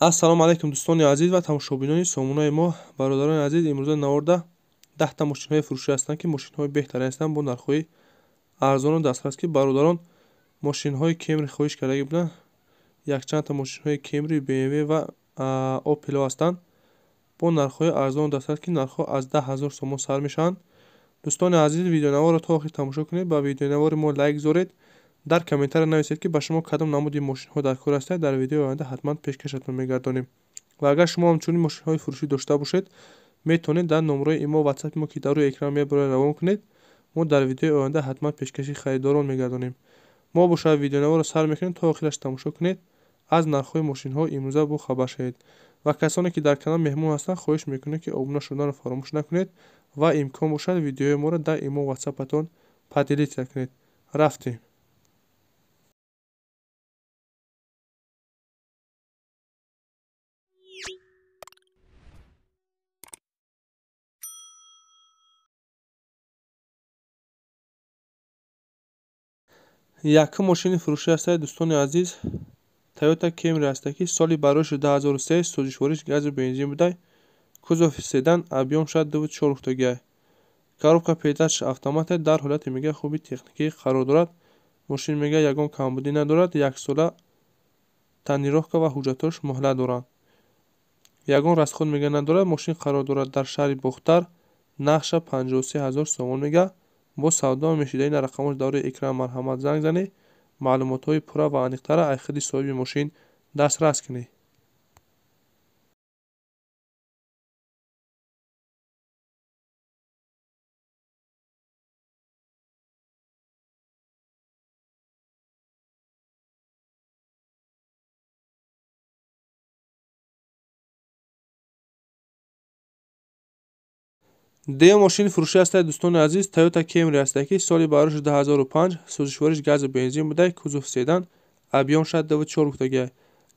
ассалому алайкум дӯстони азиз ва тамошобинони сомонаи мо. Бародарони азиз, имрӯза наварда 10 мошинҳои фурӯшӣ ҳастанд ки мошинҳои беҳтаре ҳастанд бо нархҳои арзону дастрас ки бародарон мошинҳои Camry хоҳиш кардаги буданд. Якчандта мошинҳои Camry, BMW ва Opel ҳастанд бо нархҳои арзону дастрас ки нархҳо аз 10,000 сомон сар мешаванд. Дӯстони азиз, видеонаварро то охир тамошо кунед. Ба видеонавари мо лайк гузоред. дар комментария нависед ки ба шумо кадом намуди мошинҳо дар кор ҳастед. дар видеои оянда ҳатман пешкашатон мегардонем. ва агар шумо ҳамчунин мошинҳои фурӯшӣ дошта бошед, метавонед дар номерои имо WhatsApp мо ки дар рӯи экран мебаред равон кунед. мо дар видеои оянда ҳатман пешкаши харидорон мегардонем. мо бошад видеонаварро сар мекунем, то охираш тамошо кунед. аз нархҳои мошинҳо имрӯза бо хабар шавед. ва касоне ки дар канал меҳмон ҳастанд, хоҳиш мекунем ки обуна шуданро фаромӯш накунед ва имкон бошад видеои моро дар имо WhatsApp-атон поделится кунед. рафтем. Якум мошини фурӯшӣ ҳастаи дӯстони азиз, Toyota Camry аст ки соли бароиши 2003 сӯзишвориш газу бензин будай, кузови седан, объем 64 хурдагиай. Коробка передачаш автомат дар ҳолати мега хуби техникӣ қарор дорад. Мошин мега ягон камбудӣ надорад, яксола тонировка ва ҳуҷҷатҳош муҳлат доранд. Ягон расход мега надорад. Мошин қарор дорад дар шаҳри Бохтар, нақша 53000 сомон мега. бо савдо мешида. ин рақамош дар рӯи экран марҳамат занг занед. маълумотҳои пурра ва аниқтара аз худи соҳиби мошин дастрас кунед. Дем мошини фурӯшӣ ҳастаи дӯстони азиз, Toyota Camry аст ки соли бароиши 2005 сӯзишвориш газу бензин будай, кузов седан, объем 64 хурдагиай.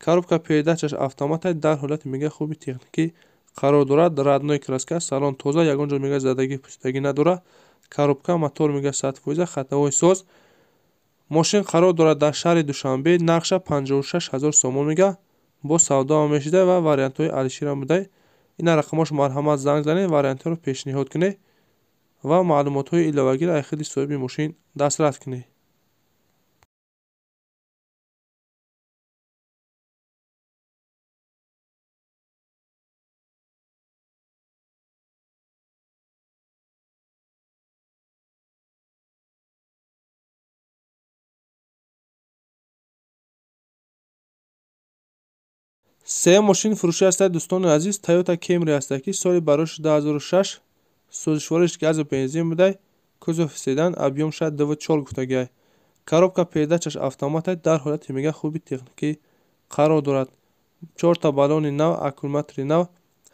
Коробка передачаш автомат дар ҳолати мега хуби техникӣ қарор дорад. Радной краска, салон тоза, ягон ҷо мега задагӣ пусидагӣ надорад. Коробка мотор мега 100% хатавой соз. Мошин қарор дорад дар шаҳри Душанбе, нақша 56000 сомон мега. бо савдо мешида ва вариантҳои алиширам будай. ин рақамош марҳамат занг занед, вариантҳоро пешниҳод кунед ва маълумотҳои иловагиро аз худи соҳиби мошин дастрас кунед. Сеюм мошини фурӯшӣ ҳастаи дӯстони азиз, Toyota Camry аст ки соли бароиши 2006 сӯзишвориш газу бензин будай, кузови седан, объем 64 хурдагиай. Коробка передачаш автомат дар ҳолати мега хуби техникӣ қарор дорад. 4 баллони нав, аккумулятори нав,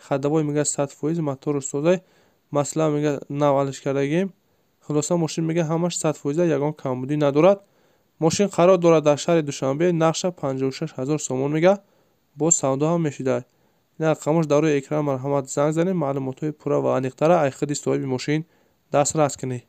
ходовой мега 100%, мотори созай, масъала мега нав алиш кардагием. Хулоса мошин мега ҳамаш 100%, ягон камбудӣ надорад. Мошин қарор дорад дар шаҳри Душанбе, нақша 56000 сомон мега. бо савдо ҳам мешида. ин рақамош дар рӯи экран марҳамат занг занед, маълумотҳои пурра ва аниқтара аз худи соҳиби мошин дастрас кунед.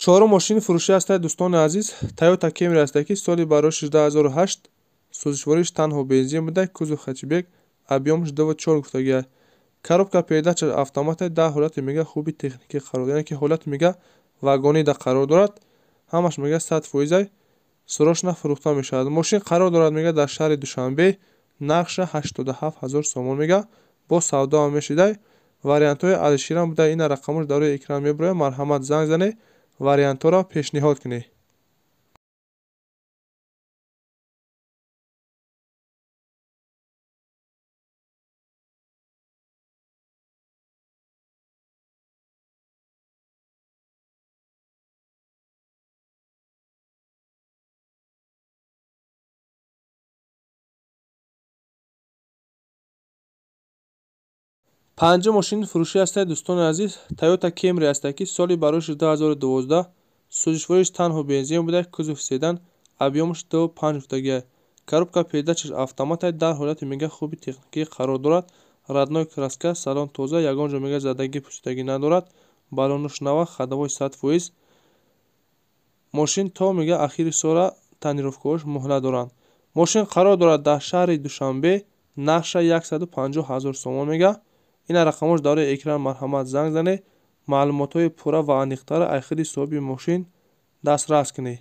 чорум мошини фурӯшӣ ҳастаи дӯстони азиз, Toyota Camry аст ки соли бароиши 2008 сӯзишвориш танҳо бензин будай, кузов хэтчбек, объем 64 хурдагиай. Коробка передачаш автомат дар ҳолати мега хуби техникӣ қарор дорад, ки ҳолати мега вагонида қарор дорад. ҳамаш мега 100% сурошна фурӯхта мешавад. Мошин қарор дорад мега дар шаҳри Душанбе, нақша 87000 сомон мега. бо савдо ҳам мешида. вариантҳои алиширам будай. ин рақамош дар рӯи экран мебарояд. марҳамат занг занед, вариантҳоро пешниҳод кунед. панҷум мошини фурӯшӣ ҳастаи дӯстони азиз, Toyota Camry аст ки соли бароиши 2012 сӯзишвориш танҳо бензин будай, кузови седан, объемаш 25 хурдагиай. коробка передачаш автомат дар ҳолати мега хуби техникӣ қарор дорад. Радной краска, салон тоза, ягон ҷо мега задагӣ пӯшидагӣ надорад. Балонуш нава, хадавои 100%. мошин то мега ахири сола танировкаҳош муҳлат доранд. мошин қарор дорад дар шаҳри Душанбе. нақша 150 000 сомон мега. ина рақамош дар рӯи экран марҳамат занг зане. маълумотҳои пурра ва аниқтара аз худи соҳиби мошин дастрас кунед.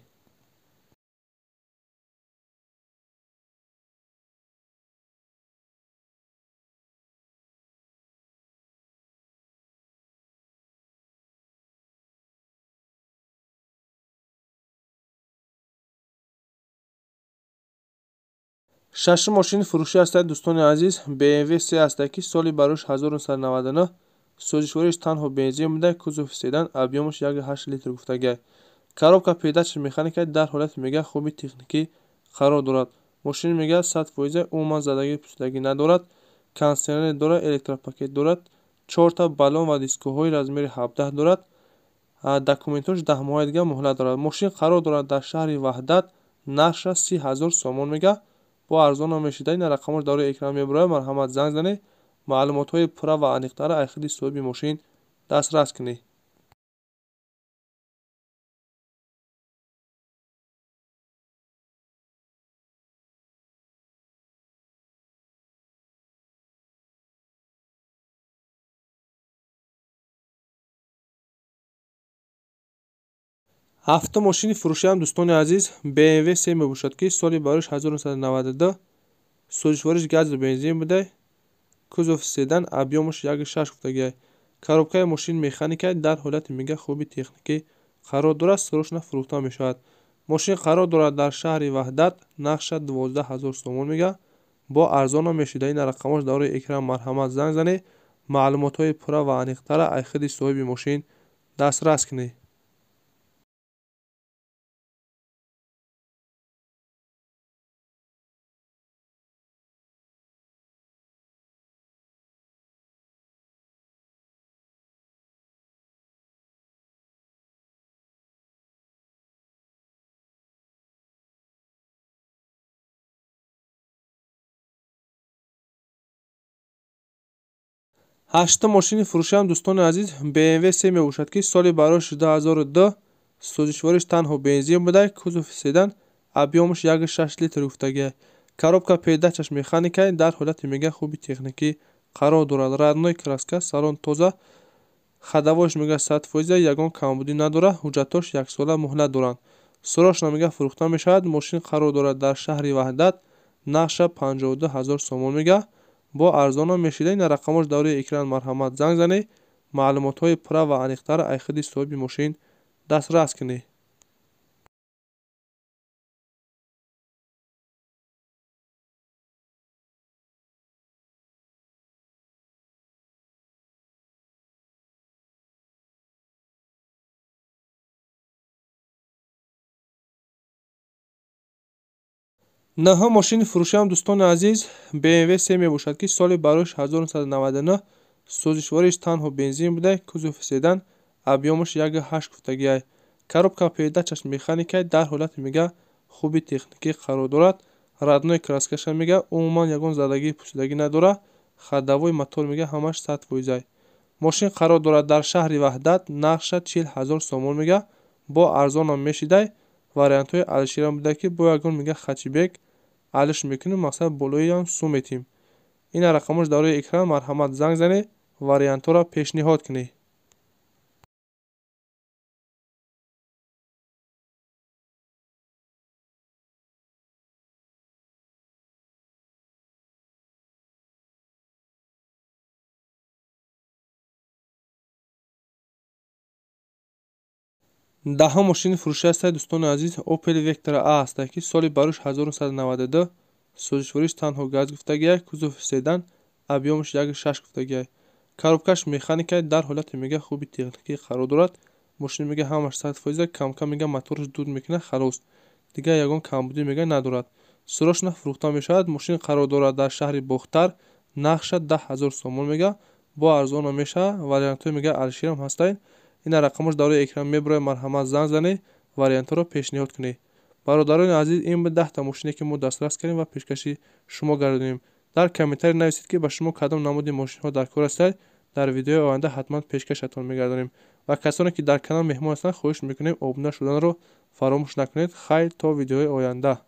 шашум мошини фурӯшӣ ҳастанд дӯстони азиз. BMW 3 ҳастанд ки соли барош 1999. сӯзишвориш танҳо бензин буда. кузови седан, объёмаш 1.8 литр гуфтагиаст. коробка передачаи механика дар ҳолати мега хуби техникӣ қарор дорад. мошин мега 100%, умуман задагӣ пӯшидагӣ надорад. кондитсионер дорад, электропакет дорад, 4 та балон ва дискоҳои размери 17 дорад. документош 10 моҳаи дига муҳлат дорад. мошин қарор дорад дар шаҳри Ваҳдат. нақша 30 000 сомон мега. бо арзон ном мешуда. ин рақамош дар рӯи экран мебарояд. марҳамат занг занед. маълумотҳои пурра ва аниқтара аз худи соҳиби мошин дастрас кунед. ҳафтум мошини фурӯшиам дӯстони азиз. BMW 3 мебошад ки соли барош 1992. сӯзишвориш газу бензин буда. кузови седан, объёмаш 1.6 гуфтагиаст. коробкаи мошин механика дар ҳолати мега хуби техникӣ қарор дорад. срочно фурӯхта мешавад. мошин қарор дорад дар шаҳри Ваҳдат. нақша 12 000 сомон мега. бо арзон ном мешуда. ин рақамош дар рӯи экран марҳамат занг занед. маълумотҳои пурра ва аниқтара аз худи соҳиби мошин дастрас кунед. ҳаштум мошини фурӯшиам дӯстони азиз. BMW 3 мебошад ки соли барош 2002. сӯзишвориш танҳо бензин буда. кузови седан, объёмаш 1.6 литр гуфтагиаст. коробка передачаш механика дар ҳолати мега хуби техникӣ қарор дорад. радной краска, салон тоза, хадавош мега 100%, ягон камбудӣ надорад. ҳуҷҷатош 1 сола муҳлат доранд. срочно мега фурӯхта мешавад. мошин қарор дорад дар шаҳри Ваҳдат. нақша 52 000 сомон мега. бо арзон ном мешуда. ин рақамош дар рӯи экран марҳамат занг занед. маълумотҳои пурра ва аниқтара аз худи соҳиби мошин дастрас кунед. наҳум мошини фурӯшиам дӯстони азиз. BMW 3 мебошад ки соли барош 1999. сӯзишвориш танҳо бензин буда. кузови седан, объёмаш 1.8 гуфтагиаст. коробка передачаш механика дар ҳолати мега хуби техникӣ қарор дорад. радной краскаша мега умуман ягон задагӣ пӯшидагӣ надорад. хадавои мотор мега ҳамаш 100%. мошин қарор дорад дар шаҳри Ваҳдат. нақша 40 000 сомон мега. бо арзон ном мешидай. вариантҳои алиширам буда ки бо ягон мега хачибек алиш мекунем. мақсад болоиам сум метим. ина рақамош дар рӯи экран марҳамат занг занед. вариантҳоро пешниҳод кунед. даҳум мошини фурӯшӣ ҳастанд дӯстони азиз. Opel Vectra A ҳастанд ки соли барош 1992. сӯзишвориш танҳо газ гуфтагиаст. кузови седан, объёмаш 1.6 гуфтагиаст. коробкаш механика дар ҳолати мега хуби техникӣ қарор дорад. мошин мега ҳамаш 100%, камкам мега мотораш дуд мекунад, халос. дига ягон камбудӣ мега надорад. срочно фурӯхта мешавад. мошин қарор дорад дар шаҳри Бохтар. нақша 10 000 сомон мега. бо арзон ном мешавад. вариантҳои мега алиширам ҳастанд. ина рақамош дар рӯи экран мебарояд. марҳамат занг занед. вариантҳоро пешниҳод кунед. бародарони азиз, ин ба 10 та мошине ки мо дастрас кардем ва пешкаши шумо гардонем. дар комментарий нависед ки ба шумо кадом намуди мошинҳо дар кор ҳастад. дар видеои оянда ҳатман пешкашатон мегардонем. ва касоне ки дар канал меҳмон ҳастанд, хоҳиш мекунем обуна шуданро фаромӯш накунед. Хайр то видеои оянда.